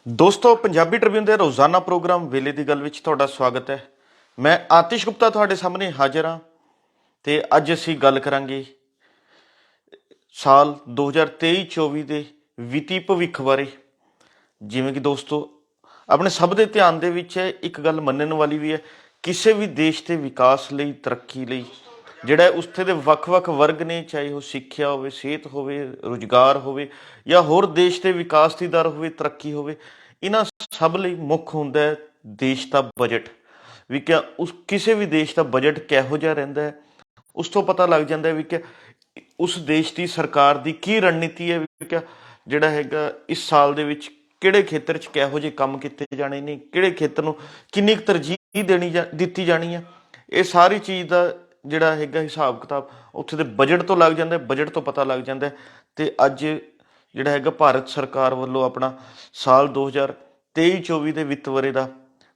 ਦੋਸਤੋ ਪੰਜਾਬੀ ਟ੍ਰਿਬਿਊਨ ਦੇ ਰੋਜ਼ਾਨਾ ਪ੍ਰੋਗਰਾਮ ਵੇਲੇ ਦੀ ਗੱਲ ਵਿੱਚ ਤੁਹਾਡਾ ਸਵਾਗਤ ਹੈ। ਮੈਂ ਆਤਿਸ਼ ਗੁਪਤਾ ਤੁਹਾਡੇ ਸਾਹਮਣੇ ਹਾਜ਼ਰ ਹਾਂ ਤੇ ਅੱਜ ਅਸੀਂ ਗੱਲ ਕਰਾਂਗੇ ਸਾਲ 2023-24 ਦੇ ਵਿੱਤੀ ਭਵਿੱਖ ਬਾਰੇ। ਜਿਵੇਂ ਕਿ ਦੋਸਤੋ ਆਪਣੇ ਸਭ ਦੇ ਧਿਆਨ ਦੇ ਵਿੱਚ ਹੈ, ਇੱਕ ਗੱਲ ਮੰਨਣ ਵਾਲੀ ਵੀ ਹੈ, ਕਿਸੇ ਵੀ ਦੇਸ਼ ਦੇ ਵਿਕਾਸ ਲਈ, ਤਰੱਕੀ ਲਈ ਜਿਹੜਾ ਉੱਥੇ ਦੇ ਵੱਖ-ਵੱਖ ਵਰਗ ਨੇ, ਚਾਹੇ ਉਹ ਸਿੱਖਿਆ ਹੋਵੇ, ਸਿਹਤ ਹੋਵੇ, ਰੁਜ਼ਗਾਰ ਹੋਵੇ ਜਾਂ ਹੋਰ ਦੇਸ਼ ਦੇ ਵਿਕਾਸ ਦੀ ਦਰ ਹੋਵੇ, ਤਰੱਕੀ ਹੋਵੇ, ਇਹਨਾਂ ਸਭ ਲਈ ਮੁੱਖ ਹੁੰਦਾ ਹੈ ਦੇਸ਼ ਦਾ ਬਜਟ। ਵੀ ਕਿਆ ਉਸ ਕਿਸੇ ਵੀ ਦੇਸ਼ ਦਾ ਬਜਟ ਕਿਹੋ ਜਿਹਾ ਰਹਿੰਦਾ ਹੈ, ਉਸ ਤੋਂ ਪਤਾ ਲੱਗ ਜਾਂਦਾ ਹੈ ਵੀ ਕਿ ਉਸ ਦੇਸ਼ ਦੀ ਸਰਕਾਰ ਦੀ ਕੀ ਰਣਨੀਤੀ ਹੈ, ਵੀ ਕਿਆ ਜਿਹੜਾ ਹੈਗਾ ਇਸ ਸਾਲ ਦੇ ਵਿੱਚ ਕਿਹੜੇ ਖੇਤਰ 'ਚ ਕਿਹੋ ਜਿਹੇ ਕੰਮ ਕੀਤੇ ਜਾਣੇ ਨੇ, ਕਿਹੜੇ ਖੇਤਰ ਨੂੰ ਕਿੰਨੀ ਕੁ ਤਰਜੀਹ ਦਿੱਤੀ ਜਾਣੀ ਹੈ। ਇਹ ਸਾਰੀ ਚੀਜ਼ ਦਾ ਜਿਹੜਾ ਹੈਗਾ ਹਿਸਾਬ ਕਿਤਾਬ ਉੱਥੇ ਦੇ ਬਜਟ ਤੋਂ ਲੱਗ ਜਾਂਦਾ, ਬਜਟ ਤੋਂ ਪਤਾ ਲੱਗ ਜਾਂਦਾ। ਅਤੇ ਅੱਜ ਜਿਹੜਾ ਹੈਗਾ ਭਾਰਤ ਸਰਕਾਰ ਵੱਲੋਂ ਆਪਣਾ ਸਾਲ 2023-24 ਦੇ ਵਿੱਤ ਵਰ੍ਹੇ ਦਾ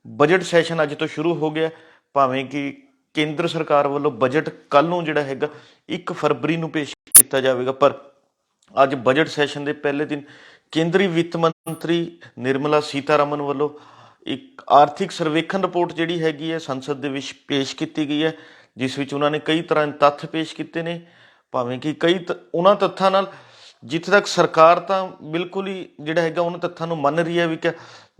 ਬਜਟ ਸੈਸ਼ਨ ਅੱਜ ਤੋਂ ਸ਼ੁਰੂ ਹੋ ਗਿਆ। ਭਾਵੇਂ ਕਿ ਕੇਂਦਰ ਸਰਕਾਰ ਵੱਲੋਂ ਬਜਟ ਕੱਲ੍ਹ ਨੂੰ ਜਿਹੜਾ ਹੈਗਾ 1 ਫਰਵਰੀ ਨੂੰ ਪੇਸ਼ ਕੀਤਾ ਜਾਵੇਗਾ, ਪਰ ਅੱਜ ਬਜਟ ਸੈਸ਼ਨ ਦੇ ਪਹਿਲੇ ਦਿਨ ਕੇਂਦਰੀ ਵਿੱਤ ਮੰਤਰੀ ਨਿਰਮਲਾ ਸੀਤਾਰਮਨ ਵੱਲੋਂ ਇੱਕ ਆਰਥਿਕ ਸਰਵੇਖਣ ਰਿਪੋਰਟ ਜਿਹੜੀ ਹੈਗੀ ਹੈ ਸੰਸਦ ਦੇ ਵਿੱਚ ਪੇਸ਼ ਕੀਤੀ ਗਈ ਹੈ, ਜਿਸ ਵਿੱਚ ਉਹਨਾਂ ਨੇ ਕਈ ਤਰ੍ਹਾਂ ਦੇ ਤੱਥ ਪੇਸ਼ ਕੀਤੇ ਨੇ। ਭਾਵੇਂ ਕਿ ਉਹਨਾਂ ਤੱਥਾਂ ਨਾਲ ਜਿੱਥੇ ਤੱਕ ਸਰਕਾਰ ਤਾਂ ਬਿਲਕੁਲ ਹੀ ਜਿਹੜਾ ਹੈਗਾ ਉਹਨਾਂ ਤੱਥਾਂ ਨੂੰ ਮੰਨ ਰਹੀ ਹੈ ਵੀ ਕਿ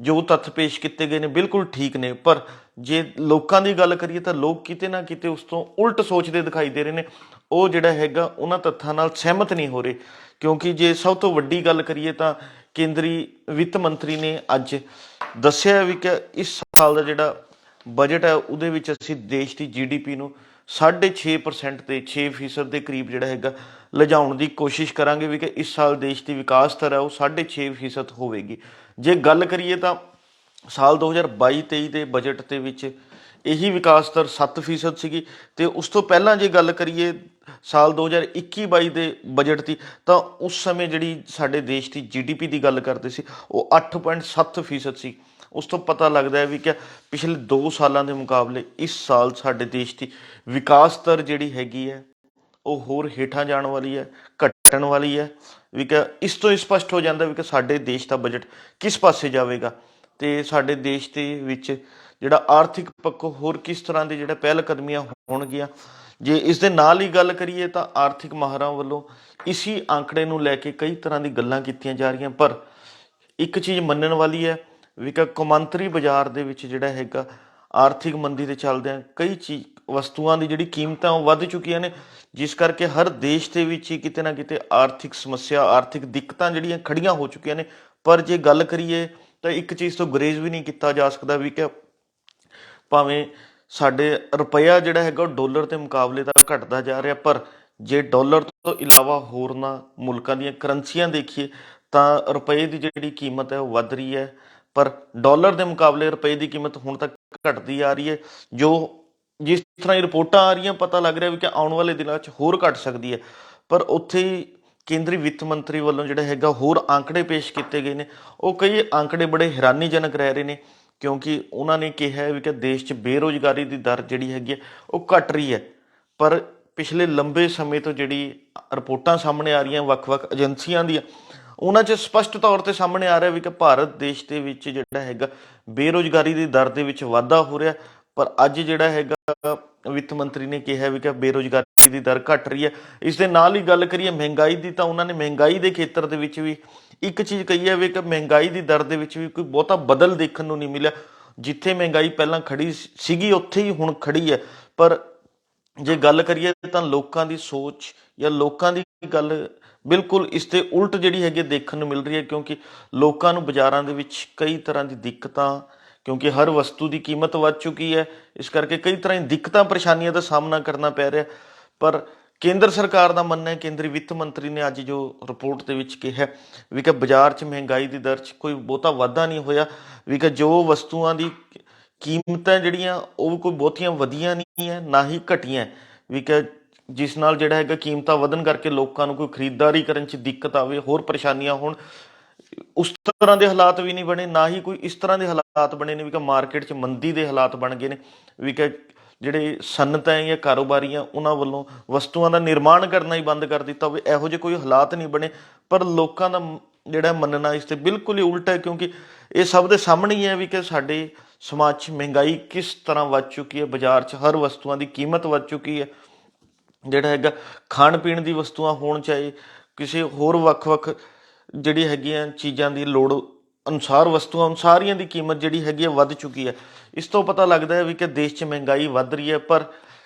ਜੋ ਤੱਥ ਪੇਸ਼ ਕੀਤੇ ਗਏ ਨੇ ਬਿਲਕੁਲ ਠੀਕ ਨੇ, ਪਰ ਜੇ ਲੋਕਾਂ ਦੀ ਗੱਲ ਕਰੀਏ ਤਾਂ ਲੋਕ ਕਿਤੇ ਨਾ ਕਿਤੇ ਉਸ ਤੋਂ ਉਲਟ ਸੋਚਦੇ ਦਿਖਾਈ ਦੇ ਰਹੇ ਨੇ। ਉਹ ਜਿਹੜਾ ਹੈਗਾ ਉਹਨਾਂ ਤੱਥਾਂ ਨਾਲ ਸਹਿਮਤ ਨਹੀਂ ਹੋ ਰਹੇ, ਕਿਉਂਕਿ ਜੇ ਸਭ ਤੋਂ ਵੱਡੀ ਗੱਲ ਕਰੀਏ ਤਾਂ ਕੇਂਦਰੀ ਵਿੱਤ ਮੰਤਰੀ ਨੇ ਅੱਜ ਦੱਸਿਆ ਵੀ ਕਿ ਇਸ ਸਾਲ ਦਾ ਜਿਹੜਾ ਬਜਟ ਹੈ ਉਹਦੇ ਵਿੱਚ ਅਸੀਂ ਦੇਸ਼ ਦੀ GDP ਨੂੰ 6.5% ਤੇ 6% ਦੇ ਕਰੀਬ ਜਿਹੜਾ ਹੈਗਾ ਲਿਜਾਉਣ ਦੀ ਕੋਸ਼ਿਸ਼ ਕਰਾਂਗੇ, ਵੀ ਕਿ ਇਸ ਸਾਲ ਦੇਸ਼ ਦੀ ਵਿਕਾਸ ਦਰ ਹੈ ਉਹ 6.5% ਹੋਵੇਗੀ। ਜੇ ਗੱਲ ਕਰੀਏ ਤਾਂ ਸਾਲ 2022-23 ਦੇ ਬਜਟ ਦੇ ਵਿੱਚ ਇਹੀ ਵਿਕਾਸ ਦਰ 7% ਸੀਗੀ, ਅਤੇ ਉਸ ਤੋਂ ਪਹਿਲਾਂ ਜੇ ਗੱਲ ਕਰੀਏ ਸਾਲ 2021-22 ਦੇ ਬਜਟ ਦੀ, ਤਾਂ ਉਸ ਸਮੇਂ ਜਿਹੜੀ ਸਾਡੇ ਦੇਸ਼ ਦੀ GDP ਦੀ ਗੱਲ ਕਰਦੇ ਸੀ ਉਹ 8.7% ਸੀ। ਉਸ ਤੋਂ ਪਤਾ ਲੱਗਦਾ ਹੈ ਵੀ ਕਿ ਪਿਛਲੇ 2 ਸਾਲਾਂ ਦੇ ਮੁਕਾਬਲੇ ਇਸ ਸਾਲ ਸਾਡੇ ਦੇਸ਼ ਦੀ ਵਿਕਾਸ ਦਰ ਜਿਹੜੀ ਹੈਗੀ ਹੈ ਉਹ ਹੋਰ ਹੇਠਾਂ ਜਾਣ ਵਾਲੀ ਹੈ, ਘਟਣ ਵਾਲੀ ਹੈ। ਵੀ ਕਿ ਇਸ ਤੋਂ ਸਪਸ਼ਟ ਹੋ ਜਾਂਦਾ ਵੀ ਕਿ ਸਾਡੇ ਦੇਸ਼ ਦਾ ਬਜਟ ਕਿਸ ਪਾਸੇ ਜਾਵੇਗਾ, ਅਤੇ ਸਾਡੇ ਦੇਸ਼ ਦੇ ਵਿੱਚ ਜਿਹੜਾ ਆਰਥਿਕ ਪੱਖੋਂ ਹੋਰ ਕਿਸ ਤਰ੍ਹਾਂ ਦੇ ਜਿਹੜਾ ਪਹਿਲ ਕਦਮੀਆਂ ਹੋਣਗੀਆਂ। ਜੇ ਇਸ ਦੇ ਨਾਲ ਹੀ ਗੱਲ ਕਰੀਏ ਤਾਂ ਆਰਥਿਕ ਮਾਹਰਾਂ ਵੱਲੋਂ ਇਸੀ ਅੰਕੜੇ ਨੂੰ ਲੈ ਕੇ ਕਈ ਤਰ੍ਹਾਂ ਦੀ ਗੱਲਾਂ ਕੀਤੀਆਂ ਜਾ ਰਹੀਆਂ, ਪਰ ਇੱਕ ਚੀਜ਼ ਮੰਨਣ ਵਾਲੀ ਹੈ ਵੀ ਕਿ ਕੌਮਾਂਤਰੀ ਬਾਜ਼ਾਰ ਦੇ ਵਿੱਚ ਜਿਹੜਾ ਹੈਗਾ ਆਰਥਿਕ ਮੰਦੀ ਦੇ ਚੱਲਦਿਆਂ ਕਈ ਵਸਤੂਆਂ ਦੀ ਜਿਹੜੀ ਕੀਮਤਾਂ ਉਹ ਵੱਧ ਚੁੱਕੀਆਂ ਨੇ, ਜਿਸ ਕਰਕੇ ਹਰ ਦੇਸ਼ ਦੇ ਵਿੱਚ ਹੀ ਕਿਤੇ ਨਾ ਕਿਤੇ ਆਰਥਿਕ ਸਮੱਸਿਆ, ਆਰਥਿਕ ਦਿੱਕਤਾਂ ਜਿਹੜੀਆਂ ਖੜੀਆਂ ਹੋ ਚੁੱਕੀਆਂ ਨੇ। ਪਰ ਜੇ ਗੱਲ ਕਰੀਏ ਤਾਂ ਇੱਕ ਚੀਜ਼ ਤੋਂ ਗੁਰੇਜ਼ ਵੀ ਨਹੀਂ ਕੀਤਾ ਜਾ ਸਕਦਾ ਵੀ ਕਿ ਭਾਵੇਂ ਸਾਡੇ ਰੁਪਈਆ ਜਿਹੜਾ ਹੈਗਾ ਉਹ ਡਾਲਰ ਦੇ ਮੁਕਾਬਲੇ ਤਾਂ ਘਟਦਾ ਜਾ ਰਿਹਾ, ਪਰ ਜੇ ਡਾਲਰ ਤੋਂ ਇਲਾਵਾ ਹੋਰਨਾਂ ਮੁਲਕਾਂ ਦੀਆਂ ਕਰੰਸੀਆਂ ਦੇਖੀਏ ਤਾਂ ਰੁਪਏ ਦੀ ਜਿਹੜੀ ਕੀਮਤ ਹੈ ਉਹ ਵੱਧ ਰਹੀ ਹੈ, ਪਰ ਡਾਲਰ ਦੇ ਮੁਕਾਬਲੇ ਰੁਪਏ ਦੀ ਕੀਮਤ ਹੁਣ ਤੱਕ ਘਟਦੀ ਆ ਰਹੀ ਹੈ। ਜਿਸ ਤਰ੍ਹਾਂ ਦੀ ਰਿਪੋਰਟਾਂ ਆ ਰਹੀਆਂ ਪਤਾ ਲੱਗ ਰਿਹਾ ਵੀ ਕਿ ਆਉਣ ਵਾਲੇ ਦਿਨਾਂ 'ਚ ਹੋਰ ਘਟ ਸਕਦੀ ਹੈ, ਪਰ ਉੱਥੇ ਹੀ ਕੇਂਦਰੀ ਵਿੱਤ ਮੰਤਰੀ ਵੱਲੋਂ ਜਿਹੜਾ ਹੈਗਾ ਹੋਰ ਅੰਕੜੇ ਪੇਸ਼ ਕੀਤੇ ਗਏ ਨੇ। ਉਹ ਕਈ ਅੰਕੜੇ ਬੜੇ ਹੈਰਾਨੀਜਨਕ ਰਹਿ ਰਹੇ ਨੇ, ਕਿਉਂਕਿ ਉਹਨਾਂ ਨੇ ਕਿਹਾ ਵੀ ਕਿ ਦੇਸ਼ 'ਚ ਬੇਰੁਜ਼ਗਾਰੀ ਦੀ ਦਰ ਜਿਹੜੀ ਹੈਗੀ ਹੈ ਉਹ ਘਟ ਰਹੀ ਹੈ, ਪਰ ਪਿਛਲੇ ਲੰਬੇ ਸਮੇਂ ਤੋਂ ਜਿਹੜੀ ਰਿਪੋਰਟਾਂ ਸਾਹਮਣੇ ਆ ਰਹੀਆਂ ਵੱਖ-ਵੱਖ ਏਜੰਸੀਆਂ ਦੀਆਂ, ਉਹਨਾਂ 'ਚ ਸਪਸ਼ਟ ਤੌਰ 'ਤੇ ਸਾਹਮਣੇ ਆ ਰਿਹਾ ਵੀ ਕਿ ਭਾਰਤ ਦੇਸ਼ ਦੇ ਵਿੱਚ ਜਿਹੜਾ ਹੈਗਾ ਬੇਰੁਜ਼ਗਾਰੀ ਦੀ ਦਰ ਦੇ ਵਿੱਚ ਵਾਧਾ ਹੋ ਰਿਹਾ। ਪਰ ਅੱਜ ਜਿਹੜਾ ਹੈਗਾ ਵਿੱਤ ਮੰਤਰੀ ਨੇ ਕਿਹਾ ਵੀ ਕਿ ਬੇਰੁਜ਼ਗਾਰੀ ਦੀ ਦਰ ਘਟ ਰਹੀ ਹੈ। ਇਸ ਦੇ ਨਾਲ ਹੀ ਗੱਲ ਕਰੀਏ ਮਹਿੰਗਾਈ ਦੀ, ਤਾਂ ਉਹਨਾਂ ਨੇ ਮਹਿੰਗਾਈ ਦੇ ਖੇਤਰ ਦੇ ਵਿੱਚ ਵੀ ਇੱਕ ਚੀਜ਼ ਕਹੀ ਹੈ ਵੀ ਕਿ ਮਹਿੰਗਾਈ ਦੀ ਦਰ ਦੇ ਵਿੱਚ ਵੀ ਕੋਈ ਬਹੁਤਾ ਬਦਲ ਦੇਖਣ ਨੂੰ ਨਹੀਂ ਮਿਲਿਆ। ਜਿੱਥੇ ਮਹਿੰਗਾਈ ਪਹਿਲਾਂ ਖੜੀ ਸੀਗੀ ਉੱਥੇ ਹੀ ਹੁਣ ਖੜੀ ਹੈ, ਪਰ ਜੇ ਗੱਲ ਕਰੀਏ ਤਾਂ ਲੋਕਾਂ ਦੀ ਸੋਚ ਜਾਂ ਲੋਕਾਂ ਦੀ ਗੱਲ ਬਿਲਕੁਲ ਇਸ ਦੇ ਉਲਟ ਜਿਹੜੀ ਹੈਗੀ ਦੇਖਣ ਨੂੰ ਮਿਲ ਰਹੀ ਹੈ, ਕਿਉਂਕਿ ਲੋਕਾਂ ਨੂੰ ਬਾਜ਼ਾਰਾਂ ਦੇ ਵਿੱਚ ਕਈ ਤਰ੍ਹਾਂ ਦੀ ਦਿੱਕਤਾਂ, ਕਿਉਂਕਿ ਹਰ ਵਸਤੂ ਦੀ ਕੀਮਤ ਵੱਧ ਚੁੱਕੀ ਹੈ, ਇਸ ਕਰਕੇ ਕਈ ਤਰ੍ਹਾਂ ਦੀ ਦਿੱਕਤਾਂ ਪਰੇਸ਼ਾਨੀਆਂ ਦਾ ਸਾਹਮਣਾ ਕਰਨਾ ਪੈ ਰਿਹਾ। ਪਰ ਕੇਂਦਰ ਸਰਕਾਰ ਦਾ ਮੰਨਣਾ ਹੈ, ਕੇਂਦਰੀ ਵਿੱਤ ਮੰਤਰੀ ਨੇ ਅੱਜ ਜੋ ਰਿਪੋਰਟ ਦੇ ਵਿੱਚ ਕਿਹਾ ਵੀ ਕਿ ਬਾਜ਼ਾਰ 'ਚ ਮਹਿੰਗਾਈ ਦੀ ਦਰ 'ਚ ਕੋਈ ਬਹੁਤਾ ਵਾਧਾ ਨਹੀਂ ਹੋਇਆ, ਵੀ ਕਿ ਜੋ ਵਸਤੂਆਂ ਦੀ ਕੀਮਤਾਂ ਜਿਹੜੀਆਂ ਉਹ ਕੋਈ ਬਹੁਤੀਆਂ ਵਧੀਆਂ ਨਹੀਂ ਹੈ ਨਾ ਹੀ ਘਟੀਆਂ, ਵੀ ਕਿ ਜਿਸ ਨਾਲ ਜਿਹੜਾ ਹੈਗਾ ਕੀਮਤਾਂ ਵਧਣ ਕਰਕੇ ਲੋਕਾਂ ਨੂੰ ਕੋਈ ਖਰੀਦਦਾਰੀ ਕਰਨ 'ਚ ਦਿੱਕਤ ਆਵੇ, ਹੋਰ ਪਰੇਸ਼ਾਨੀਆਂ ਹੋਣ, ਉਸ ਤਰ੍ਹਾਂ ਦੇ ਹਾਲਾਤ ਵੀ ਨਹੀਂ ਬਣੇ, ਨਾ ਹੀ ਕੋਈ ਇਸ ਤਰ੍ਹਾਂ ਦੇ ਹਾਲਾਤ ਬਣੇ ਨੇ ਵੀ ਕਿ ਮਾਰਕੀਟ 'ਚ ਮੰਦੀ ਦੇ ਹਾਲਾਤ ਬਣ ਗਏ ਨੇ, ਵੀ ਕਿ ਜਿਹੜੇ ਸਨਅਤਾਂ ਜਾਂ ਕਾਰੋਬਾਰੀਆਂ ਉਹਨਾਂ ਵੱਲੋਂ ਵਸਤੂਆਂ ਦਾ ਨਿਰਮਾਣ ਕਰਨਾ ਹੀ ਬੰਦ ਕਰ ਦਿੱਤਾ ਹੋਵੇ, ਇਹੋ ਜਿਹੇ ਕੋਈ ਹਾਲਾਤ ਨਹੀਂ ਬਣੇ। ਪਰ ਲੋਕਾਂ ਦਾ ਜਿਹੜਾ ਮੰਨਣਾ ਇਸ ਤੇ ਬਿਲਕੁਲ ਹੀ ਉਲਟਾ ਹੈ, ਕਿਉਂਕਿ ਇਹ ਸਭ ਦੇ ਸਾਹਮਣੇ ਹੀ ਹੈ ਵੀ ਕਿ ਸਾਡੇ ਸਮਾਜ 'ਚ ਮਹਿੰਗਾਈ ਕਿਸ ਤਰ੍ਹਾਂ ਵੱਧ ਚੁੱਕੀ ਹੈ। ਬਾਜ਼ਾਰ 'ਚ ਹਰ ਵਸਤੂਆਂ ਦੀ ਕੀਮਤ ਵੱਧ ਚੁੱਕੀ ਹੈ। ਜਿਹੜਾ ਹੈਗਾ ਖਾਣ ਪੀਣ ਦੀ ਵਸਤੂਆਂ ਹੋਣ, ਚਾਹੇ ਕਿਸੇ ਹੋਰ ਵੱਖ-ਵੱਖ ਜਿਹੜੀ ਹੈਗੀਆਂ ਚੀਜ਼ਾਂ ਦੀ ਲੋੜ ਅਨੁਸਾਰ ਵਸਤੂਆਂ, ਸਾਰੀਆਂ ਦੀ ਕੀਮਤ ਜਿਹੜੀ ਹੈਗੀ ਹੈ ਵੱਧ ਚੁੱਕੀ ਹੈ। ਇਸ ਤੋਂ ਪਤਾ ਲੱਗਦਾ ਹੈ ਵੀ ਕਿ ਦੇਸ਼ 'ਚ ਮਹਿੰਗਾਈ ਵੱਧ ਰਹੀ ਹੈ। ਪਰ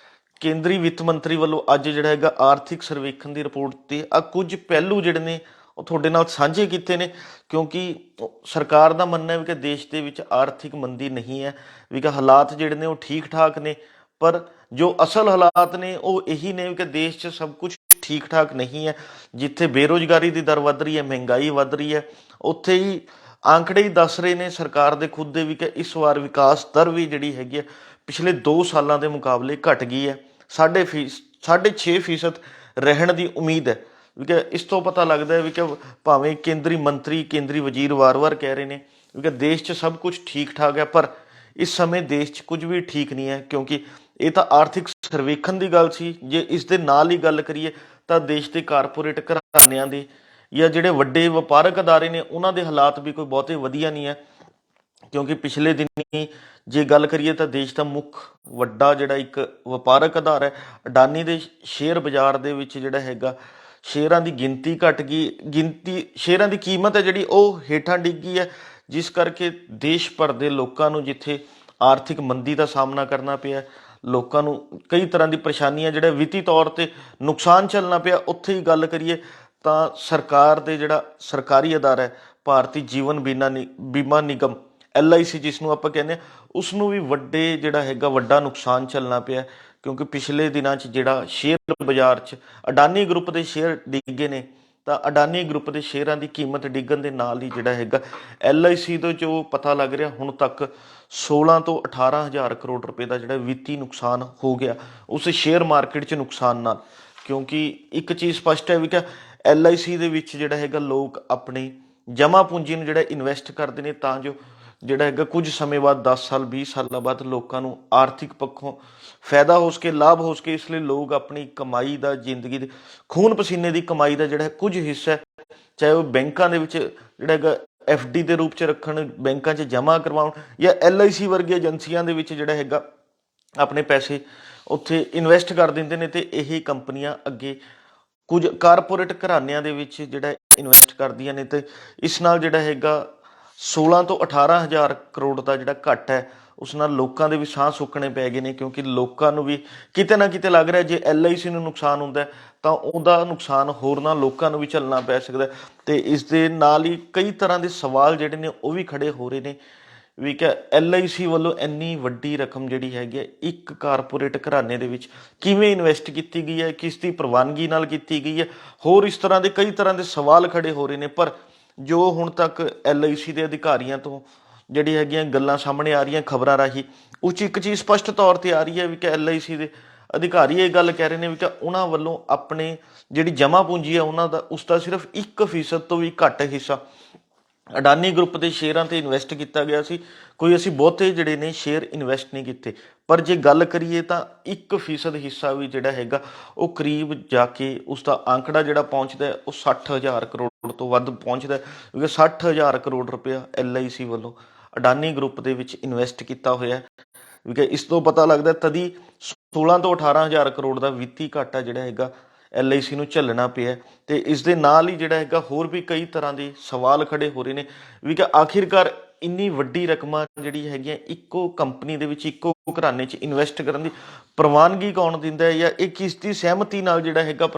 ਕੇਂਦਰੀ ਵਿੱਤ ਮੰਤਰੀ ਵੱਲੋਂ ਅੱਜ ਜਿਹੜਾ ਹੈਗਾ ਆਰਥਿਕ ਸਰਵੇਖਣ ਦੀ ਰਿਪੋਰਟ ਤੇ ਆ ਕੁਝ ਪਹਿਲੂ ਜਿਹੜੇ ਨੇ ਉਹ ਤੁਹਾਡੇ ਨਾਲ ਸਾਂਝੇ ਕੀਤੇ ਨੇ, ਕਿਉਂਕਿ ਸਰਕਾਰ ਦਾ ਮੰਨਣਾ ਹੈ ਵੀ ਕਿ ਦੇਸ਼ ਦੇ ਵਿੱਚ ਆਰਥਿਕ ਮੰਦੀ ਨਹੀਂ ਹੈ, ਵੀ ਕਿ ਹਾਲਾਤ ਜਿਹੜੇ ਨੇ ਉਹ ਠੀਕ ਠਾਕ ਨੇ। ਪਰ ਜੋ ਅਸਲ ਹਾਲਾਤ ਨੇ ਉਹ ਇਹੀ ਨੇ ਕਿ ਦੇਸ਼ 'ਚ ਸਭ ਕੁਝ ਠੀਕ ਠਾਕ ਨਹੀਂ ਹੈ। ਜਿੱਥੇ ਬੇਰੁਜ਼ਗਾਰੀ ਦੀ ਦਰ ਵੱਧ ਰਹੀ ਹੈ, ਮਹਿੰਗਾਈ ਵੱਧ ਰਹੀ ਹੈ, ਉੱਥੇ ਹੀ ਆંકੜੇ ਹੀ ਦੱਸ ਰਹੇ ਨੇ ਸਰਕਾਰ ਦੇ ਖੁਦ ਦੇ ਵੀ ਕਿ ਇਸ ਵਾਰ ਵਿਕਾਸ ਦਰ ਵੀ ਜਿਹੜੀ ਹੈਗੀ ਹੈ ਪਿਛਲੇ 2 ਸਾਲਾਂ ਦੇ ਮੁਕਾਬਲੇ ਘਟ ਗਈ ਹੈ। 6.5% ਰਹਿਣ ਦੀ ਉਮੀਦ ਹੈ। ਵੀ ਕਿ ਇਸ ਤੋਂ ਪਤਾ ਲੱਗਦਾ ਹੈ ਵੀ ਕਿ ਭਾਵੇਂ ਕੇਂਦਰੀ ਮੰਤਰੀ, ਕੇਂਦਰੀ ਵਜ਼ੀਰ ਵਾਰ-ਵਾਰ ਕਹਿ ਰਹੇ ਨੇ ਵੀ ਕਿ ਦੇਸ਼ 'ਚ ਸਭ ਕੁਝ ਠੀਕ ਠਾਕ ਹੈ, ਪਰ ਇਸ ਸਮੇਂ ਦੇਸ਼ 'ਚ ਕੁਝ ਵੀ ਠੀਕ ਨਹੀਂ ਹੈ। ਕਿਉਂਕਿ ਇਹ ਤਾਂ ਆਰਥਿਕ ਸਰਵੇਖਣ ਦੀ ਗੱਲ ਸੀ। ਜੇ ਇਸ ਦੇ ਨਾਲ ਹੀ ਗੱਲ ਕਰੀਏ ਤਾਂ ਦੇਸ਼ ਦੇ ਕਾਰਪੋਰੇਟ ਘਰਾਣਿਆਂ ਦੇ ਜਾਂ ਜਿਹੜੇ ਵੱਡੇ ਵਪਾਰਕ ਅਦਾਰੇ ਨੇ ਉਹਨਾਂ ਦੇ ਹਾਲਾਤ ਵੀ ਕੋਈ ਬਹੁਤੇ ਵਧੀਆ ਨਹੀਂ ਹੈ। ਕਿਉਂਕਿ ਪਿਛਲੇ ਦਿਨੀ ਜੇ ਗੱਲ ਕਰੀਏ ਤਾਂ ਦੇਸ਼ ਦਾ ਮੁੱਖ ਵੱਡਾ ਜਿਹੜਾ ਇੱਕ ਵਪਾਰਕ ਅਦਾਰਾ ਹੈ ਅਡਾਨੀ ਦੇ ਸ਼ੇਅਰ ਬਾਜ਼ਾਰ ਦੇ ਵਿੱਚ ਜਿਹੜਾ ਹੈਗਾ ਸ਼ੇਅਰਾਂ ਦੀ ਗਿਣਤੀ ਘਟ ਗਈ, ਸ਼ੇਅਰਾਂ ਦੀ ਕੀਮਤ ਹੈ ਜਿਹੜੀ ਉਹ ਹੇਠਾਂ ਡਿੱਗ ਗਈ ਹੈ, ਜਿਸ ਕਰਕੇ ਦੇਸ਼ ਭਰ ਦੇ ਲੋਕਾਂ ਨੂੰ ਜਿੱਥੇ ਆਰਥਿਕ ਮੰਦੀ ਦਾ ਸਾਹਮਣਾ ਕਰਨਾ ਪਿਆ, ਲੋਕਾਂ ਨੂੰ ਕਈ ਤਰ੍ਹਾਂ ਦੀ ਪਰੇਸ਼ਾਨੀਆਂ ਜਿਹੜਾ ਵਿੱਤੀ ਤੌਰ 'ਤੇ ਨੁਕਸਾਨ ਝੱਲਣਾ ਪਿਆ। ਉੱਥੇ ਹੀ ਗੱਲ ਕਰੀਏ ਤਾਂ ਸਰਕਾਰ ਦੇ ਜਿਹੜਾ ਸਰਕਾਰੀ ਅਦਾਰਾ ਹੈ ਭਾਰਤੀ ਜੀਵਨ ਬੀਮਾ ਨਿਗਮ LIC ਜਿਸ ਨੂੰ ਆਪਾਂ ਕਹਿੰਦੇ ਹਾਂ, ਉਸ ਨੂੰ ਵੀ ਵੱਡਾ ਨੁਕਸਾਨ ਝੱਲਣਾ ਪਿਆ। ਕਿਉਂਕਿ ਪਿਛਲੇ ਦਿਨਾਂ 'ਚ ਜਿਹੜਾ ਸ਼ੇਅਰ ਬਾਜ਼ਾਰ 'ਚ ਅਡਾਨੀ ਗਰੁੱਪ ਦੇ ਸ਼ੇਅਰ ਡਿੱਗੇ ਨੇ, ਤਾਂ ਅਡਾਨੀ ਗਰੁੱਪ ਦੇ ਸ਼ੇਅਰਾਂ ਦੀ ਕੀਮਤ ਡਿੱਗਣ ਦੇ ਨਾਲ ਹੀ ਜਿਹੜਾ ਹੈਗਾ LIC ਤੋਂ ਜੋ ਪਤਾ ਲੱਗ ਰਿਹਾ ਹੁਣ ਤੱਕ 16 ਤੋਂ 18 ਹਜ਼ਾਰ ਕਰੋੜ ਰੁਪਏ ਦਾ ਜਿਹੜਾ ਵਿੱਤੀ ਨੁਕਸਾਨ ਹੋ ਗਿਆ ਉਸ ਸ਼ੇਅਰ ਮਾਰਕੀਟ 'ਚ ਨੁਕਸਾਨ ਨਾਲ। ਕਿਉਂਕਿ ਇੱਕ ਚੀਜ਼ ਸਪਸ਼ਟ ਹੈ ਵੀ ਕਿ LIC ਦੇ ਵਿੱਚ ਜਿਹੜਾ ਹੈਗਾ ਲੋਕ ਆਪਣੀ ਜਮ੍ਹਾਂ ਪੂੰਜੀ ਨੂੰ ਜਿਹੜਾ ਇਨਵੈਸਟ ਕਰਦੇ ਨੇ, ਤਾਂ ਜੋ ਜਿਹੜਾ ਹੈਗਾ ਕੁਝ ਸਮੇਂ ਬਾਅਦ 10 ਸਾਲ 20 ਸਾਲਾਂ ਬਾਅਦ ਲੋਕਾਂ ਨੂੰ ਆਰਥਿਕ ਪੱਖੋਂ ਫਾਇਦਾ ਹੋ ਸਕੇ, ਲਾਭ ਹੋ ਸਕੇ। ਇਸ ਲਈ ਲੋਕ ਆਪਣੀ ਕਮਾਈ ਦਾ, ਜ਼ਿੰਦਗੀ ਦੇ ਖੂਨ ਪਸੀਨੇ ਦੀ ਕਮਾਈ ਦਾ ਜਿਹੜਾ ਕੁਝ ਹਿੱਸਾ, ਚਾਹੇ ਉਹ ਬੈਂਕਾਂ ਦੇ ਵਿੱਚ ਜਿਹੜਾ ਹੈਗਾ FD ਦੇ ਰੂਪ 'ਚ ਰੱਖਣ, ਬੈਂਕਾਂ 'ਚ ਜਮ੍ਹਾਂ ਕਰਵਾਉਣ, ਜਾਂ LIC ਵਰਗੀ ਏਜੰਸੀਆਂ ਦੇ ਵਿੱਚ ਜਿਹੜਾ ਹੈਗਾ ਆਪਣੇ ਪੈਸੇ ਉੱਥੇ ਇਨਵੈਸਟ ਕਰ ਦਿੰਦੇ ਨੇ। ਅਤੇ ਇਹ ਕੰਪਨੀਆਂ ਅੱਗੇ ਕੁਝ ਕਾਰਪੋਰੇਟ ਘਰਾਣਿਆਂ ਦੇ ਵਿੱਚ ਜਿਹੜਾ ਇਨਵੈਸਟ ਕਰਦੀਆਂ ਨੇ, ਅਤੇ ਇਸ ਨਾਲ ਜਿਹੜਾ ਹੈਗਾ 16 ਤੋਂ 18 ਹਜ਼ਾਰ ਕਰੋੜ ਦਾ ਜਿਹੜਾ ਘੱਟ ਹੈ ਉਸ ਨਾਲ ਲੋਕਾਂ ਦੇ ਵੀ ਸਾਹ ਸੁੱਕਣੇ ਪੈ ਗਏ ਨੇ। ਕਿਉਂਕਿ ਲੋਕਾਂ ਨੂੰ ਵੀ ਕਿਤੇ ਨਾ ਕਿਤੇ ਲੱਗ ਰਿਹਾ ਜੇ LIC ਨੂੰ ਨੁਕਸਾਨ ਹੁੰਦਾ ਤਾਂ ਉਹਦਾ ਨੁਕਸਾਨ ਹੋਰਨਾਂ ਲੋਕਾਂ ਨੂੰ ਵੀ ਝੱਲਣਾ ਪੈ ਸਕਦਾ। ਅਤੇ ਇਸ ਦੇ ਨਾਲ ਹੀ ਕਈ ਤਰ੍ਹਾਂ ਦੇ ਸਵਾਲ ਜਿਹੜੇ ਨੇ ਉਹ ਵੀ ਖੜੇ ਹੋ ਰਹੇ ਨੇ ਵੀ ਕਿ LIC ਵੱਲੋਂ ਇੰਨੀ ਵੱਡੀ ਰਕਮ ਜਿਹੜੀ ਹੈਗੀ ਹੈ ਇੱਕ ਕਾਰਪੋਰੇਟ ਘਰਾਣੇ ਦੇ ਵਿੱਚ ਕਿਵੇਂ ਇਨਵੈਸਟ ਕੀਤੀ ਗਈ ਹੈ, ਕਿਸ ਦੀ ਪ੍ਰਵਾਨਗੀ ਨਾਲ ਕੀਤੀ ਗਈ ਹੈ, ਹੋਰ ਇਸ ਤਰ੍ਹਾਂ ਦੇ ਕਈ ਤਰ੍ਹਾਂ ਦੇ ਸਵਾਲ ਖੜੇ ਹੋ ਰਹੇ ਨੇ। ਪਰ ਜੋ ਹੁਣ ਤੱਕ LIC ਦੇ ਅਧਿਕਾਰੀਆਂ ਤੋਂ ਜਿਹੜੀ ਹੈਗੀਆਂ ਗੱਲਾਂ ਸਾਹਮਣੇ ਆ ਰਹੀਆਂ ਖਬਰਾਂ ਰਾਹੀਂ, ਉਸ 'ਚ ਇੱਕ ਚੀਜ਼ ਸਪਸ਼ਟ ਤੌਰ 'ਤੇ ਆ ਰਹੀ ਹੈ ਵੀ ਕਿ LIC ਦੇ ਅਧਿਕਾਰੀ ਇਹ ਗੱਲ ਕਹਿ ਰਹੇ ਨੇ ਵੀ ਕਿ ਉਹਨਾਂ ਵੱਲੋਂ ਆਪਣੇ ਜਿਹੜੀ ਜਮ੍ਹਾਂ ਪੂੰਜੀ ਹੈ ਉਹਨਾਂ ਦਾ ਉਸਦਾ ਸਿਰਫ 1% ਤੋਂ ਵੀ ਘੱਟ ਹਿੱਸਾ ਅਡਾਨੀ ਗਰੁੱਪ ਦੇ ਸ਼ੇਅਰਾਂ 'ਤੇ ਇਨਵੈਸਟ ਕੀਤਾ ਗਿਆ ਸੀ। ਕੋਈ ਅਸੀਂ ਬਹੁਤੇ ਜਿਹੜੇ ਨੇ ਸ਼ੇਅਰ ਇਨਵੈਸਟ ਨਹੀਂ ਕੀਤੇ। ਪਰ ਜੇ ਗੱਲ ਕਰੀਏ ਤਾਂ 1% ਹਿੱਸਾ ਵੀ ਜਿਹੜਾ ਹੈਗਾ ਉਹ ਕਰੀਬ ਜਾ ਕੇ ਉਸਦਾ ਆંકੜਾ ਜਿਹੜਾ ਪਹੁੰਚਦਾ ਉਹ 60,000 ਕਰੋੜ ਤੋਂ ਵੱਧ ਪਹੁੰਚਦਾ, ਕਿਉਂਕਿ 60,000 ਕਰੋੜ ਰੁਪਇਆ LIC ਵੱਲੋਂ ਅਡਾਨੀ ਗਰੁੱਪ ਦੇ ਵਿੱਚ ਇਨਵੈਸਟ ਕੀਤਾ ਹੋਇਆ। ਕਿਉਂਕਿ ਇਸ ਤੋਂ ਪਤਾ ਲੱਗਦਾ ਤਦੀ 16 ਤੋਂ 18 ਹਜ਼ਾਰ ਕਰੋੜ ਦਾ ਵਿੱਤੀ ਘਾਟਾ ਜਿਹੜਾ ਹੈਗਾ LIC ਨੂੰ ਝੱਲਣਾ ਪਿਆ। ਅਤੇ ਇਸ ਦੇ ਨਾਲ ਹੀ ਜਿਹੜਾ ਹੈਗਾ ਹੋਰ ਵੀ ਕਈ ਤਰ੍ਹਾਂ ਦੇ ਸਵਾਲ ਖੜੇ ਹੋ ਰਹੇ ਨੇ ਵੀ ਕਿ ਆਖਿਰਕਾਰ ਇੰਨੀ ਵੱਡੀ ਰਕਮਾਂ ਜਿਹੜੀ ਹੈਗੀਆਂ ਇੱਕੋ ਕੰਪਨੀ ਦੇ ਵਿੱਚ, ਇੱਕੋ ਘਰਾਣੇ 'ਚ ਇਨਵੈਸਟ ਕਰਨ ਦੀ ਪ੍ਰਵਾਨਗੀ ਕੌਣ ਦਿੰਦਾ ਹੈ, ਜਾਂ ਇਹ ਕਿਸ ਦੀ ਸਹਿਮਤੀ ਨਾਲ ਜਿਹੜਾ ਹੈਗਾ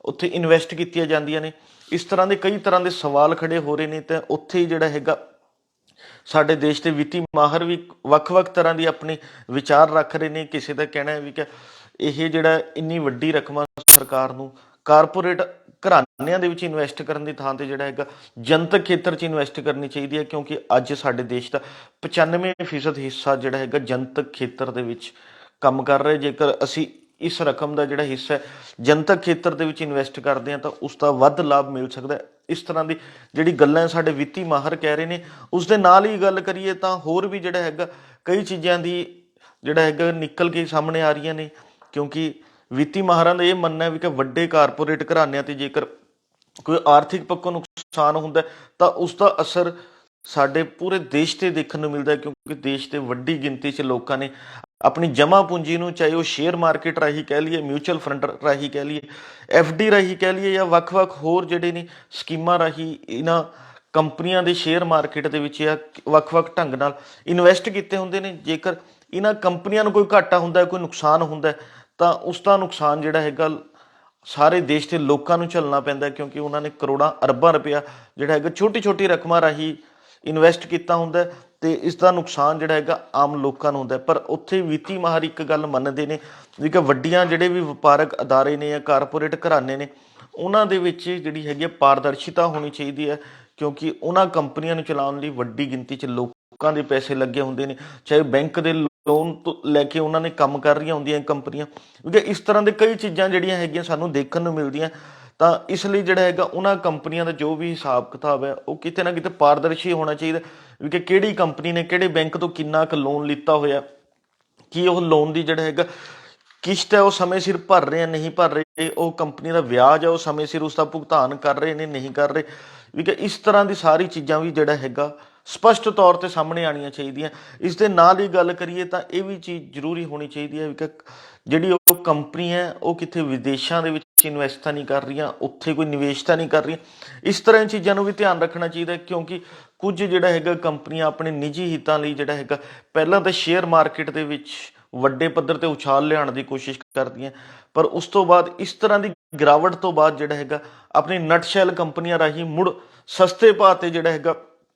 ਉੱਥੇ ਇਨਵੈਸਟ ਕੀਤੀਆਂ ਜਾਂਦੀਆਂ ਨੇ। ਇਸ ਤਰ੍ਹਾਂ ਦੇ ਕਈ ਤਰ੍ਹਾਂ ਦੇ ਸਵਾਲ ਖੜੇ ਹੋ ਰਹੇ ਨੇ। ਤਾਂ ਉੱਥੇ ਹੀ ਜਿਹੜਾ ਹੈਗਾ ਸਾਡੇ ਦੇਸ਼ ਦੇ ਵਿੱਤੀ ਮਾਹਰ ਵੀ ਵੱਖ-ਵੱਖ ਤਰ੍ਹਾਂ ਦੀ ਆਪਣੇ ਵਿਚਾਰ ਰੱਖ ਰਹੇ ਨੇ। ਕਿਸੇ ਦਾ ਕਹਿਣਾ ਹੈ ਵੀ ਕਿ ਇਹ ਜਿਹੜਾ ਇੰਨੀ ਵੱਡੀ ਰਕਮਾਂ ਸਰਕਾਰ ਨੂੰ ਕਾਰਪੋਰੇਟ ਘਰਾਣਿਆਂ ਦੇ ਵਿੱਚ ਇਨਵੈਸਟ ਕਰਨ ਦੀ ਥਾਂ 'ਤੇ ਜਿਹੜਾ ਹੈਗਾ ਜਨਤਕ ਖੇਤਰ 'ਚ ਇਨਵੈਸਟ ਕਰਨੀ ਚਾਹੀਦੀ ਹੈ। ਕਿਉਂਕਿ ਅੱਜ ਸਾਡੇ ਦੇਸ਼ ਦਾ 95% ਹਿੱਸਾ ਜਿਹੜਾ ਹੈਗਾ ਜਨਤਕ ਖੇਤਰ ਦੇ ਵਿੱਚ ਕੰਮ ਕਰ ਰਿਹਾ। ਜੇਕਰ ਅਸੀਂ ਇਸ ਰਕਮ ਦਾ ਜਿਹੜਾ ਹਿੱਸਾ ਜਨਤਕ ਖੇਤਰ ਦੇ ਵਿੱਚ ਇਨਵੈਸਟ ਕਰਦੇ ਹਾਂ ਤਾਂ ਉਸ ਦਾ ਵੱਧ ਲਾਭ ਮਿਲ ਸਕਦਾ। ਇਸ ਤਰ੍ਹਾਂ ਦੀ ਜਿਹੜੀ ਗੱਲਾਂ ਸਾਡੇ ਵਿੱਤੀ ਮਾਹਰ ਕਹਿ ਰਹੇ ਨੇ, ਉਸ ਦੇ ਨਾਲ ਹੀ ਗੱਲ ਕਰੀਏ ਤਾਂ ਹੋਰ ਵੀ ਜਿਹੜਾ ਹੈਗਾ ਕਈ ਚੀਜ਼ਾਂ ਦੀ ਜਿਹੜਾ ਹੈਗਾ ਨਿਕਲ ਕੇ ਸਾਹਮਣੇ ਆ ਰਹੀਆਂ ਨੇ। ਕਿਉਂਕਿ ਵਿੱਤੀ ਮਾਹਰਾਂ ਦਾ ਇਹ ਮੰਨਣਾ ਵੀ ਕਿ ਵੱਡੇ ਕਾਰਪੋਰੇਟ ਘਰਾਣਿਆਂ 'ਤੇ ਜੇਕਰ ਕੋਈ ਆਰਥਿਕ ਪੱਖੋਂ ਨੁਕਸਾਨ ਹੁੰਦਾ ਹੈ, ਤਾਂ ਉਸ ਦਾ ਅਸਰ ਸਾਡੇ ਪੂਰੇ ਦੇਸ਼ ਤੇ ਦੇਖਣ ਨੂੰ ਮਿਲਦਾ ਹੈ, ਕਿਉਂਕਿ ਦੇਸ਼ ਦੇ ਵੱਡੀ ਗਿਣਤੀ 'ਚ ਲੋਕਾਂ ਨੇ ਆਪਣੀ ਜਮ੍ਹਾਂ ਪੂੰਜੀ ਨੂੰ, ਚਾਹੇ ਉਹ ਸ਼ੇਅਰ ਮਾਰਕੀਟ ਰਾਹੀਂ ਕਹਿ ਲਈਏ, ਮਿਊਚੁਅਲ ਫੰਡ ਰਾਹੀਂ ਕਹਿ ਲਈਏ, ਐਫਡੀ ਰਾਹੀਂ ਕਹਿ ਲਈਏ, ਜਾਂ ਵੱਖ-ਵੱਖ ਹੋਰ ਜਿਹੜੇ ਨੇ ਸਕੀਮਾਂ ਰਾਹੀਂ ਇਹਨਾਂ ਕੰਪਨੀਆਂ ਦੇ ਸ਼ੇਅਰ ਮਾਰਕੀਟ ਦੇ ਵਿੱਚ ਜਾਂ ਵੱਖ-ਵੱਖ ਢੰਗ ਨਾਲ ਇਨਵੈਸਟ ਕੀਤੇ ਹੁੰਦੇ ਨੇ। ਜੇਕਰ ਇਹਨਾਂ ਕੰਪਨੀਆਂ ਨੂੰ ਕੋਈ ਘਾਟਾ ਹੁੰਦਾ ਹੈ, ਕੋਈ ਨੁਕਸਾਨ ਹੁੰਦਾ ਹੈ, ਤਾਂ ਉਸ ਦਾ ਨੁਕਸਾਨ ਜਿਹੜਾ ਹੈਗਾ ਸਾਰੇ ਦੇਸ਼ ਦੇ ਲੋਕਾਂ ਨੂੰ ਝੱਲਣਾ ਪੈਂਦਾ, ਕਿਉਂਕਿ ਉਹਨਾਂ ਨੇ ਕਰੋੜਾਂ ਅਰਬਾਂ ਰੁਪਇਆ ਜਿਹੜਾ ਹੈਗਾ ਛੋਟੀ ਛੋਟੀ ਰਕਮਾਂ ਰਾਹੀਂ ਇਨਵੈਸਟ ਕੀਤਾ ਹੁੰਦਾ ਹੈ, ਤੇ ਇਸ ਦਾ ਨੁਕਸਾਨ ਜਿਹੜਾ ਹੈਗਾ ਆਮ ਲੋਕਾਂ ਨੂੰ ਹੁੰਦਾ ਹੈ। ਪਰ ਉੱਥੇ ਵਿੱਤੀ ਮਾਹਰ ਇੱਕ ਗੱਲ ਮੰਨਦੇ ਨੇ ਵੀ ਕਿ ਵੱਡੀਆਂ ਜਿਹੜੇ ਵੀ ਵਪਾਰਕ ਅਦਾਰੇ ਨੇ ਜਾਂ ਕਾਰਪੋਰੇਟ ਘਰਾਣੇ ਨੇ, ਉਹਨਾਂ ਦੇ ਵਿੱਚ ਜਿਹੜੀ ਹੈਗੀ ਪਾਰਦਰਸ਼ਿਤਾ ਹੋਣੀ ਚਾਹੀਦੀ ਹੈ, ਕਿਉਂਕਿ ਉਹਨਾਂ ਕੰਪਨੀਆਂ ਨੂੰ ਚਲਾਉਣ ਲਈ ਵੱਡੀ ਗਿਣਤੀ 'ਚ ਲੋਕਾਂ ਦੇ ਪੈਸੇ ਲੱਗੇ ਹੁੰਦੇ ਨੇ, ਚਾਹੇ ਬੈਂਕ ਦੇ ਲੋਨ ਤੋਂ ਲੈ ਕੇ ਉਹਨਾਂ ਨੇ ਕੰਮ ਕਰ ਰਹੀਆਂ ਹੁੰਦੀਆਂ ਕੰਪਨੀਆਂ, ਕਿਉਂਕਿ ਇਸ ਤਰ੍ਹਾਂ ਦੇ ਕਈ ਚੀਜ਼ਾਂ ਜਿਹੜੀਆਂ ਹੈਗੀਆਂ ਸਾਨੂੰ ਦੇਖਣ ਨੂੰ ਮਿਲਦੀਆਂ। ਤਾਂ ਇਸ ਲਈ ਜਿਹੜਾ ਹੈਗਾ ਉਹਨਾਂ ਕੰਪਨੀਆਂ ਦਾ ਜੋ ਵੀ ਹਿਸਾਬ ਕਿਤਾਬ ਹੈ ਉਹ ਕਿਤੇ ਨਾ ਕਿਤੇ ਪਾਰਦਰਸ਼ੀ ਹੋਣਾ ਚਾਹੀਦਾ, ਵੀ ਕਿ ਕਿਹੜੀ ਕੰਪਨੀ ਨੇ ਕਿਹੜੇ ਬੈਂਕ ਤੋਂ ਕਿੰਨਾ ਕੁ ਲੋਨ ਲਿੱਤਾ ਹੋਇਆ, ਕੀ ਉਹ ਲੋਨ ਦੀ ਜਿਹੜਾ ਹੈਗਾ ਕਿਸ਼ਤ ਹੈ ਉਹ ਸਮੇਂ ਸਿਰ ਭਰ ਰਹੇ ਆ, ਨਹੀਂ ਭਰ ਰਹੇ, ਉਹ ਕੰਪਨੀ ਦਾ ਵਿਆਜ ਹੈ ਉਹ ਸਮੇਂ ਸਿਰ ਉਸ ਦਾ ਭੁਗਤਾਨ ਕਰ ਰਹੇ ਨੇ, ਨਹੀਂ ਕਰ ਰਹੇ, ਵੀ ਕਿ ਇਸ ਤਰ੍ਹਾਂ ਦੀ ਸਾਰੀ ਚੀਜ਼ਾਂ ਵੀ ਜਿਹੜਾ ਹੈਗਾ ਸਪਸ਼ਟ ਤੌਰ 'ਤੇ ਸਾਹਮਣੇ ਆਉਣੀਆਂ ਚਾਹੀਦੀਆਂ। ਇਸ ਦੇ ਨਾਲ ਹੀ ਗੱਲ ਕਰੀਏ ਤਾਂ ਇਹ ਵੀ ਚੀਜ਼ ਜ਼ਰੂਰੀ ਹੋਣੀ ਚਾਹੀਦੀ ਹੈ ਵੀ ਕਿ ਜਿਹੜੀ ਉਹ ਕੰਪਨੀ ਹੈ ਉਹ ਕਿਤੇ ਵਿਦੇਸ਼ਾਂ ਦੇ ਵਿੱਚ ਇਨਵੈਸਟ ਤਾਂ ਨਹੀਂ ਕਰ ਰਹੀਆਂ, ਉੱਥੇ ਕੋਈ ਨਿਵੇਸ਼ ਤਾਂ ਨਹੀਂ ਕਰ ਰਹੀਆਂ। ਇਸ ਤਰ੍ਹਾਂ ਦੀਆਂ ਚੀਜ਼ਾਂ ਨੂੰ ਵੀ ਧਿਆਨ ਰੱਖਣਾ ਚਾਹੀਦਾ, ਕਿਉਂਕਿ ਕੁਝ ਜਿਹੜਾ ਹੈਗਾ ਕੰਪਨੀਆਂ ਆਪਣੇ ਨਿੱਜੀ ਹਿੱਤਾਂ ਲਈ ਜਿਹੜਾ ਹੈਗਾ ਪਹਿਲਾਂ ਤਾਂ ਸ਼ੇਅਰ ਮਾਰਕੀਟ ਦੇ ਵਿੱਚ ਵੱਡੇ ਪੱਧਰ ਤੇ ਉਛਾਲ ਲਿਆਉਣ ਦੀ ਕੋਸ਼ਿਸ਼ ਕਰਦੀਆਂ, ਪਰ ਉਸ ਤੋਂ ਬਾਅਦ ਇਸ ਤਰ੍ਹਾਂ ਦੀ ਗਿਰਾਵਟ ਤੋਂ ਬਾਅਦ ਜਿਹੜਾ ਹੈਗਾ ਆਪਣੀ ਨਟਸ਼ੈਲ ਕੰਪਨੀਆਂ ਰਾਹੀਂ ਮੁੜ ਸਸਤੇ ਭਾਅ ਤੇ ਜਿਹੜਾ ਹੈਗਾ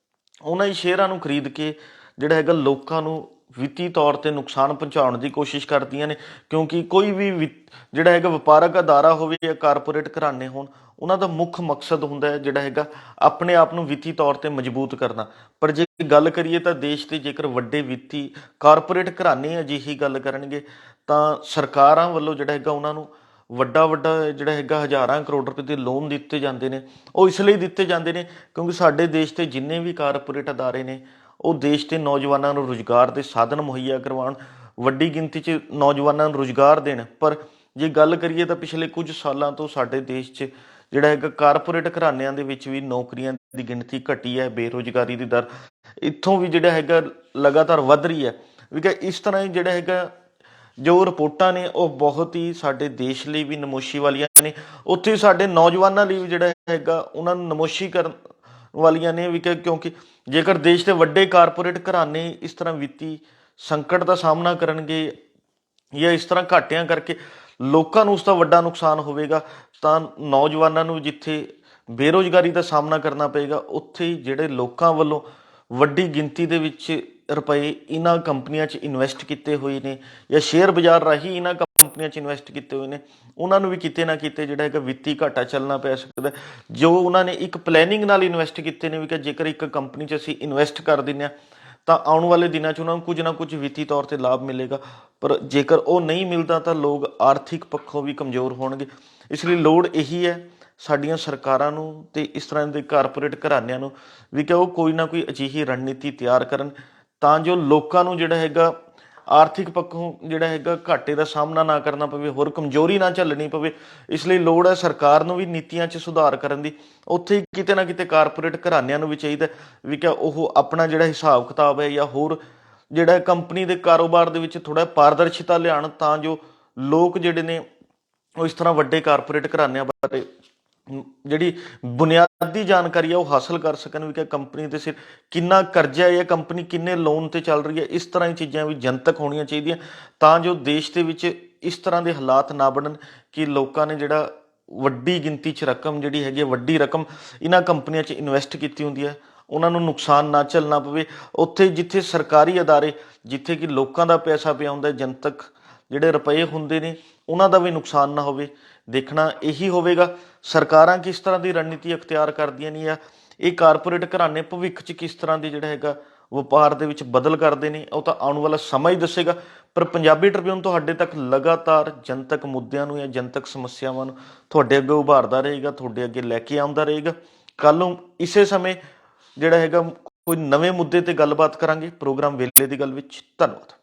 ਉਹਨਾਂ ਹੀ ਸ਼ੇਅਰਾਂ ਨੂੰ ਖਰੀਦ ਕੇ ਜਿਹੜਾ ਹੈਗਾ ਲੋਕਾਂ ਨੂੰ ਵਿੱਤੀ ਤੌਰ ਤੇ ਨੁਕਸਾਨ ਪਹੁੰਚਾਉਣ ਦੀ ਕੋਸ਼ਿਸ਼ ਕਰਦੀਆਂ ਨੇ। ਕਿਉਂਕਿ ਕੋਈ ਵੀ ਜਿਹੜਾ ਹੈਗਾ ਵਪਾਰਕ ਅਦਾਰਾ ਹੋਵੇ ਜਾਂ ਕਾਰਪੋਰੇਟ ਘਰਾਣੇ ਹੋਣ, ਉਹਨਾਂ ਦਾ ਮੁੱਖ ਮਕਸਦ ਹੁੰਦਾ ਹੈ ਜਿਹੜਾ ਹੈਗਾ ਆਪਣੇ ਆਪ ਨੂੰ ਵਿੱਤੀ ਤੌਰ ਤੇ ਮਜ਼ਬੂਤ ਕਰਨਾ। ਪਰ ਜੇ ਗੱਲ ਕਰੀਏ ਤਾਂ ਦੇਸ਼ ਦੇ ਜੇਕਰ ਵੱਡੇ ਵਿੱਤੀ ਕਾਰਪੋਰੇਟ ਘਰਾਣੇ ਅਜਿਹੀ ਗੱਲ ਕਰਨਗੇ, ਤਾਂ ਸਰਕਾਰਾਂ ਵੱਲੋਂ ਜਿਹੜਾ ਹੈਗਾ ਉਹਨਾਂ ਨੂੰ ਵੱਡਾ ਜਿਹੜਾ ਹੈਗਾ ਹਜ਼ਾਰਾਂ ਕਰੋੜ ਰੁਪਏ ਦੇ ਲੋਨ ਦਿੱਤੇ ਜਾਂਦੇ ਨੇ। ਉਹ ਇਸ ਲਈ ਦਿੱਤੇ ਜਾਂਦੇ ਨੇ ਕਿਉਂਕਿ ਸਾਡੇ ਦੇਸ਼ ਦੇ ਜਿੰਨੇ ਵੀ ਕਾਰਪੋਰੇਟ ਅਦਾਰੇ ਨੇ ਉਹ ਦੇਸ਼ ਦੇ ਨੌਜਵਾਨਾਂ ਨੂੰ ਰੁਜ਼ਗਾਰ ਦੇ ਸਾਧਨ ਮੁਹੱਈਆ ਕਰਵਾਉਣ, ਵੱਡੀ ਗਿਣਤੀ 'ਚ ਨੌਜਵਾਨਾਂ ਨੂੰ ਰੁਜ਼ਗਾਰ ਦੇਣ। ਪਰ ਜੇ ਗੱਲ ਕਰੀਏ ਤਾਂ ਪਿਛਲੇ ਕੁਝ ਸਾਲਾਂ ਤੋਂ ਸਾਡੇ ਦੇਸ਼ 'ਚ ਜਿਹੜਾ ਹੈਗਾ ਕਾਰਪੋਰੇਟ ਘਰਾਣਿਆਂ ਦੇ ਵਿੱਚ ਵੀ ਨੌਕਰੀਆਂ ਦੀ ਗਿਣਤੀ ਘਟੀ ਹੈ, ਬੇਰੁਜ਼ਗਾਰੀ ਦੀ ਦਰ ਇੱਥੋਂ ਵੀ ਜਿਹੜਾ ਹੈਗਾ ਲਗਾਤਾਰ ਵੱਧ ਰਹੀ ਹੈ। ਵੀ ਕਿ ਇਸ ਤਰ੍ਹਾਂ ਹੀ ਜਿਹੜਾ ਹੈਗਾ ਜੋ ਰਿਪੋਰਟਾਂ ਨੇ ਉਹ ਬਹੁਤ ਹੀ ਸਾਡੇ ਦੇਸ਼ ਲਈ ਵੀ ਨਮੋਸ਼ੀ ਵਾਲੀਆਂ ਨੇ, ਉੱਥੇ ਸਾਡੇ ਨੌਜਵਾਨਾਂ ਲਈ ਵੀ ਜਿਹੜਾ ਹੈਗਾ ਉਹਨਾਂ ਨੂੰ ਨਮੋਸ਼ੀ ਕਰਨ ਵਾਲੀਆਂ ਨੇ। ਵੀ ਕਿਉਂਕਿ ਜੇਕਰ ਦੇਸ਼ ਦੇ ਵੱਡੇ ਕਾਰਪੋਰੇਟ ਘਰਾਣੇ ਇਸ ਤਰ੍ਹਾਂ ਵਿੱਤੀ ਸੰਕਟ ਦਾ ਸਾਹਮਣਾ ਕਰਨਗੇ ਜਾਂ ਇਸ ਤਰ੍ਹਾਂ ਘਾਟਿਆਂ ਕਰਕੇ ਲੋਕਾਂ ਨੂੰ ਉਸ ਦਾ ਵੱਡਾ ਨੁਕਸਾਨ ਹੋਵੇਗਾ, ਤਾਂ ਨੌਜਵਾਨਾਂ ਨੂੰ ਜਿੱਥੇ ਬੇਰੁਜ਼ਗਾਰੀ ਦਾ ਸਾਹਮਣਾ ਕਰਨਾ ਪਏਗਾ, ਉੱਥੇ ਜਿਹੜੇ ਲੋਕਾਂ ਵੱਲੋਂ ਵੱਡੀ ਗਿਣਤੀ ਦੇ ਵਿੱਚ ਰੁਪਏ ਇਹਨਾਂ ਕੰਪਨੀਆਂ 'ਚ ਇਨਵੈਸਟ ਕੀਤੇ ਹੋਏ ਨੇ ਜਾਂ ਸ਼ੇਅਰ ਬਾਜ਼ਾਰ ਰਾਹੀਂ ਇਹਨਾਂ ਕੰਪਨੀਆਂ 'ਚ ਇਨਵੈਸਟ ਕੀਤੇ ਹੋਏ ਨੇ, ਉਹਨਾਂ ਨੂੰ ਵੀ ਕਿਤੇ ਨਾ ਕਿਤੇ ਜਿਹੜਾ ਹੈਗਾ ਵਿੱਤੀ ਘਾਟਾ ਚੱਲਣਾ ਪੈ ਸਕਦਾ। ਜੋ ਉਹਨਾਂ ਨੇ ਇੱਕ ਪਲੈਨਿੰਗ ਨਾਲ ਇਨਵੈਸਟ ਕੀਤੇ ਨੇ, ਵੀ ਕਿ ਜੇਕਰ ਇੱਕ ਕੰਪਨੀ 'ਚ ਅਸੀਂ ਇਨਵੈਸਟ ਕਰ ਦਿੰਦੇ ਹਾਂ ਤਾਂ ਆਉਣ ਵਾਲੇ ਦਿਨਾਂ 'ਚ ਉਹਨਾਂ ਨੂੰ ਕੁਝ ਨਾ ਕੁਝ ਵਿੱਤੀ ਤੌਰ 'ਤੇ ਲਾਭ ਮਿਲੇਗਾ, ਪਰ ਜੇਕਰ ਉਹ ਨਹੀਂ ਮਿਲਦਾ ਤਾਂ ਲੋਕ ਆਰਥਿਕ ਪੱਖੋਂ ਵੀ ਕਮਜ਼ੋਰ ਹੋਣਗੇ। ਇਸ ਲਈ ਲੋੜ ਇਹੀ ਹੈ ਸਾਡੀਆਂ ਸਰਕਾਰਾਂ ਨੂੰ ਤੇ ਇਸ ਤਰ੍ਹਾਂ ਦੇ ਕਾਰਪੋਰੇਟ ਘਰਾਣਿਆਂ ਨੂੰ ਵੀ ਕਿ ਉਹ ਕੋਈ ਨਾ ਕੋਈ ਅਜਿਹੀ ਰਣਨੀਤੀ ਤਿਆਰ ਕਰਨ, ਤਾਂ ਜੋ ਲੋਕਾਂ ਨੂੰ ਜਿਹੜਾ ਹੈਗਾ ਆਰਥਿਕ ਪੱਖੋਂ ਜਿਹੜਾ ਹੈਗਾ ਘਾਟੇ ਦਾ ਸਾਹਮਣਾ ਨਾ ਕਰਨਾ ਪਵੇ, ਹੋਰ ਕਮਜ਼ੋਰੀ ਨਾ ਝੱਲਣੀ ਪਵੇ। ਇਸ ਲਈ ਲੋੜ ਹੈ ਸਰਕਾਰ ਨੂੰ ਵੀ ਨੀਤੀਆਂ 'ਚ ਸੁਧਾਰ ਕਰਨ ਦੀ। ਉੱਥੇ ਹੀ ਕਿਤੇ ਨਾ ਕਿਤੇ ਕਾਰਪੋਰੇਟ ਘਰਾਣਿਆਂ ਨੂੰ ਵੀ ਚਾਹੀਦਾ ਵੀ ਕਿ ਉਹ ਆਪਣਾ ਜਿਹੜਾ ਹਿਸਾਬ ਕਿਤਾਬ ਹੈ ਜਾਂ ਹੋਰ ਜਿਹੜਾ ਕੰਪਨੀ ਦੇ ਕਾਰੋਬਾਰ ਦੇ ਵਿੱਚ ਥੋੜ੍ਹਾ ਪਾਰਦਰਸ਼ਿਤਾ ਲਿਆਉਣ, ਤਾਂ ਜੋ ਲੋਕ ਜਿਹੜੇ ਨੇ ਉਹ ਇਸ ਤਰ੍ਹਾਂ ਵੱਡੇ ਕਾਰਪੋਰੇਟ ਘਰਾਣਿਆਂ ਬਾਰੇ ਜਿਹੜੀ ਬੁਨਿਆਦੀ ਜਾਣਕਾਰੀ ਆ ਉਹ ਹਾਸਲ ਕਰ ਸਕਣ, ਵੀ ਕਿ ਕੰਪਨੀ ਦੇ ਸਿਰ ਕਿੰਨਾ ਕਰਜ਼ਾ ਹੈ ਜਾਂ ਕੰਪਨੀ ਕਿੰਨੇ ਲੋਨ ਤੇ ਚੱਲ ਰਹੀ ਹੈ। ਇਸ ਤਰ੍ਹਾਂ ਦੀ ਚੀਜ਼ਾਂ ਵੀ ਜਨਤਕ ਹੋਣੀਆਂ ਚਾਹੀਦੀਆਂ, ਤਾਂ ਜੋ ਦੇਸ਼ ਦੇ ਵਿੱਚ ਇਸ ਤਰ੍ਹਾਂ ਦੇ ਹਾਲਾਤ ਨਾ ਬਣਨ ਕਿ ਲੋਕਾਂ ਨੇ ਜਿਹੜਾ ਵੱਡੀ ਗਿਣਤੀ 'ਚ ਰਕਮ ਜਿਹੜੀ ਹੈਗੀ ਵੱਡੀ ਰਕਮ ਇਹਨਾਂ ਕੰਪਨੀਆਂ 'ਚ ਇਨਵੈਸਟ ਕੀਤੀ ਹੁੰਦੀ ਹੈ, ਉਹਨਾਂ ਨੂੰ ਨੁਕਸਾਨ ਨਾ ਝੱਲਣਾ ਪਵੇ। ਉੱਥੇ ਜਿੱਥੇ ਸਰਕਾਰੀ ਅਦਾਰੇ, ਜਿੱਥੇ ਕਿ ਲੋਕਾਂ ਦਾ ਪੈਸਾ ਪਿਆ ਹੁੰਦਾ, ਜਨਤਕ ਜਿਹੜੇ ਰੁਪਏ ਹੁੰਦੇ ਨੇ, ਉਹਨਾਂ ਦਾ ਵੀ ਨੁਕਸਾਨ ਨਾ ਹੋਵੇ। ਦੇਖਣਾ ਇਹੀ ਹੋਵੇਗਾ ਸਰਕਾਰਾਂ ਕਿਸ ਤਰ੍ਹਾਂ ਦੀ ਰਣਨੀਤੀ ਅਖਤਿਆਰ ਕਰਦੀਆਂ ਨੇ, ਜਾਂ ਇਹ ਕਾਰਪੋਰੇਟ ਘਰਾਣੇ ਭਵਿੱਖ 'ਚ ਕਿਸ ਤਰ੍ਹਾਂ ਦੀ ਜਿਹੜਾ ਹੈਗਾ ਵਪਾਰ ਦੇ ਵਿੱਚ ਬਦਲ ਕਰਦੇ ਨੇ, ਉਹ ਤਾਂ ਆਉਣ ਵਾਲਾ ਸਮਾਂ ਹੀ ਦੱਸੇਗਾ। ਪਰ ਪੰਜਾਬੀ ਟ੍ਰਿਬਿਊਨ ਤੁਹਾਡੇ ਤੱਕ ਲਗਾਤਾਰ ਜਨਤਕ ਮੁੱਦਿਆਂ ਨੂੰ ਜਾਂ ਜਨਤਕ ਸਮੱਸਿਆਵਾਂ ਨੂੰ ਤੁਹਾਡੇ ਅੱਗੇ ਉਭਾਰਦਾ ਰਹੇਗਾ, ਤੁਹਾਡੇ ਅੱਗੇ ਲੈ ਕੇ ਆਉਂਦਾ ਰਹੇਗਾ। ਕੱਲ੍ਹ ਨੂੰ ਇਸੇ ਸਮੇਂ ਜਿਹੜਾ ਹੈਗਾ ਕੋਈ ਨਵੇਂ ਮੁੱਦੇ 'ਤੇ ਗੱਲਬਾਤ ਕਰਾਂਗੇ ਪ੍ਰੋਗਰਾਮ ਵੇਲੇ ਦੀ ਗੱਲ ਵਿੱਚ। ਧੰਨਵਾਦ।